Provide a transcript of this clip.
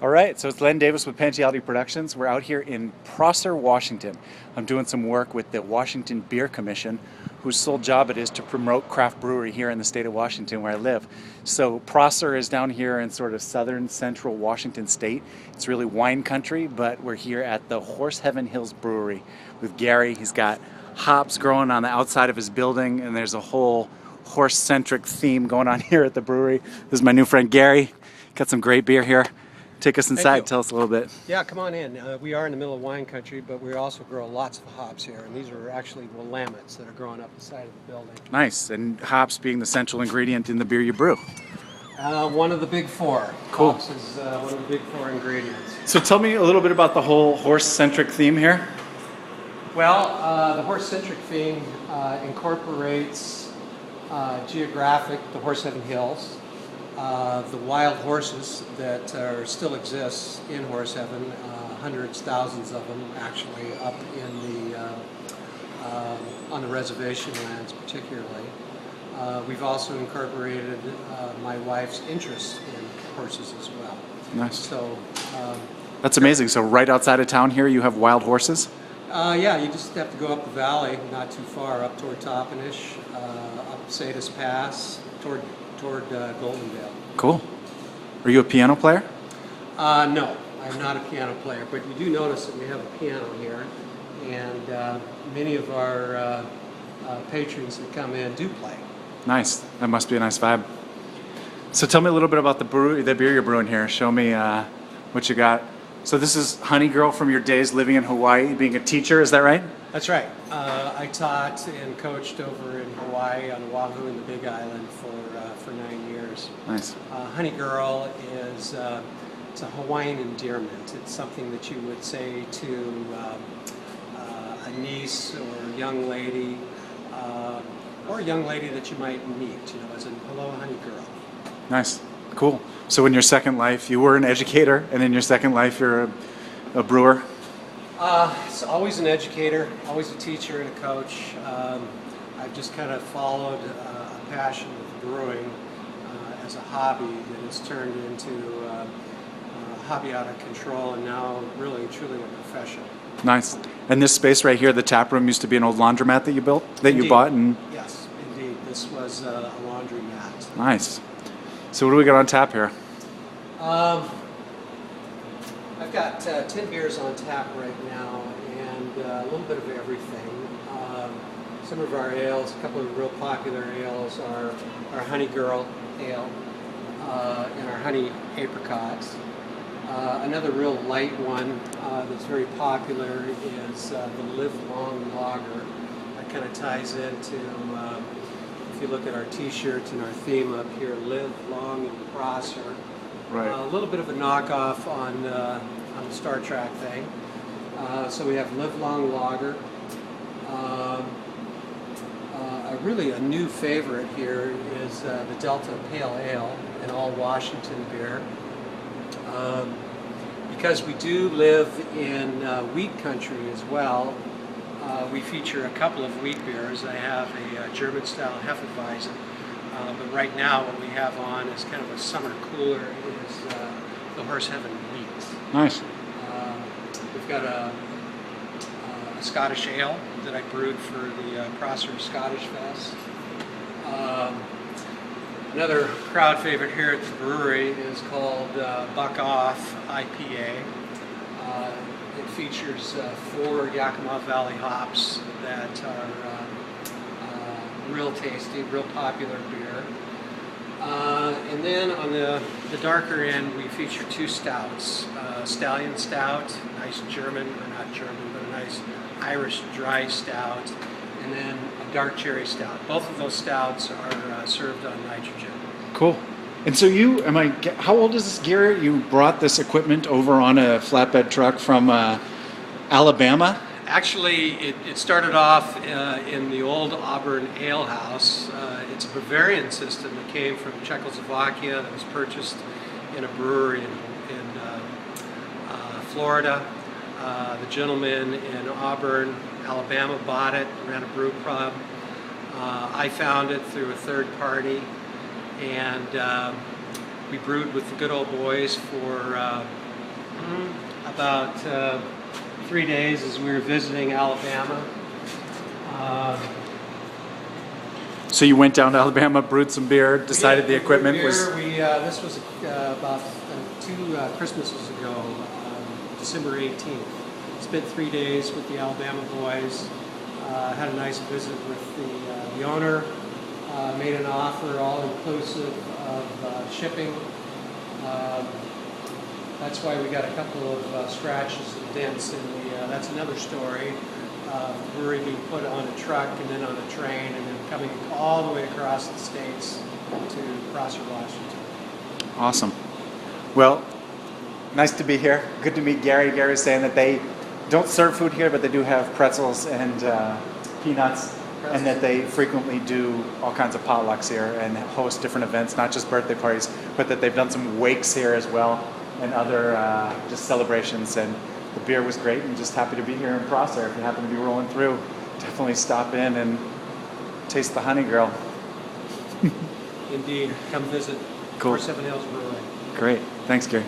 All right, so it's Len Davis with Pantiality Productions. We're out here in Prosser, Washington. I'm doing some work with the Washington Beer Commission, whose sole job it is to promote craft brewery here in the state of Washington where I live. So Prosser is down here in sort of southern central Washington state. It's really wine country, but we're here at the Horse Heaven Hills Brewery with Gary. He's got hops growing on the outside of his building, and there's a whole horse-centric theme going on here at the brewery. This is my new friend Gary. Got some great beer here. Take us Thank inside. you. Tell us a little bit. Yeah, come on in. We are in the middle of wine country, but we also grow lots of hops here, and these are actually Willamettes that are growing up the side of the building. Nice. And hops being the central ingredient in the beer you brew. One of the big four. Cool. Hops is one of the big four ingredients. So tell me a little bit about the whole horse-centric theme here. Well, the horse-centric theme incorporates geographic, the Horse Heaven Hills, the wild horses that still exist in Horse Heaven, hundreds, thousands of them actually up in the on the reservation lands particularly. We've also incorporated my wife's interest in horses as well. Nice. So That's amazing. So right outside of town here you have wild horses? yeah, you just have to go up the valley, not too far, up toward Toppenish, up Sadis Pass, toward Goldendale. Cool. Are you a piano player? No, I'm not a piano player, but you do notice that we have a piano here, and many of our patrons that come in do play. Nice. That must be a nice vibe. So tell me a little bit about the beer you're brewing here. Show me what you got. So this is Honey Girl from your days living in Hawaii, being a teacher, is that right? That's right. I taught and coached over in Hawaii, on Oahu, and the Big Island for 9 years. Nice. Honey Girl is it's a Hawaiian endearment. It's something that you would say to a niece or a young lady, or a young lady that you might meet. You know, as a hello, Honey Girl. Nice. Cool. So in your second life, you were an educator, and in your second life, you're a brewer? It's always an educator, always a teacher and a coach. I've just kind of followed a passion of brewing as a hobby that has turned into a hobby out of control, and now really truly a profession. Nice. And this space right here, the tap room, used to be an old laundromat that you built, that Indeed. you bought? And Yes, indeed. This was a laundromat. nice. So what do we got on tap here? I've got 10 beers on tap right now, and a little bit of everything. Some of our ales, a couple of real popular ales are our Honey Girl Ale and our Honey Apricot. Another real light one that's very popular is the Live Long Lager. That kind of ties into, if you look at our t-shirts and our theme up here, Live Long and Prosper. Right. A little bit of a knockoff on the Star Trek thing. So we have Live Long Lager. Really a new favorite here is the Delta Pale Ale, an all Washington beer. Because we do live in wheat country as well, we feature a couple of wheat beers. I have a German style Hefeweizen, but right now what we have on is kind of a summer cooler is the Horse Heaven Wheat. Nice. We've got a Scottish ale that I brewed for the Prosser Scottish Fest. Another crowd favorite here at the brewery is called Buck Off IPA. It features 4 Yakima Valley hops that are real tasty, real popular beer. And then on the darker end, we feature 2 stouts. Stallion Stout, nice German, or not German, but a nice Irish dry stout, and then a dark cherry stout. Both of those stouts are served on nitrogen. Cool. And so how old is this gear? You brought this equipment over on a flatbed truck from Alabama? Actually, it started off in the old Auburn Ale House. It's a Bavarian system that came from Czechoslovakia that was purchased in a brewery in Florida. The gentleman in Auburn, Alabama bought it, ran a brew pub. I found it through a third party, and we brewed with the good old boys for About 3 days as we were visiting Alabama. So you went down to Alabama, brewed some beer, decided the equipment beer. was... This was about 2 Christmases ago, December 18th. Spent 3 days with the Alabama boys. Had a nice visit with the owner. Made an offer all inclusive of shipping. That's why we got a couple of scratches and dents, and that's another story. Brewery being put on a truck and then on a train and then coming all the way across the states to Prosser, Washington. Awesome. Well, nice to be here. Good to meet Gary. Gary's saying that they don't serve food here, but they do have pretzels and peanuts, and that they frequently do all kinds of potlucks here and host different events, not just birthday parties, but that they've done some wakes here as well and other just celebrations. And the beer was great, and just happy to be here in Prosser. If you happen to be rolling through, definitely stop in and taste the Honey Girl. Indeed, come visit. Cool. 47 Hills Brewery. Great. Thanks, Gary.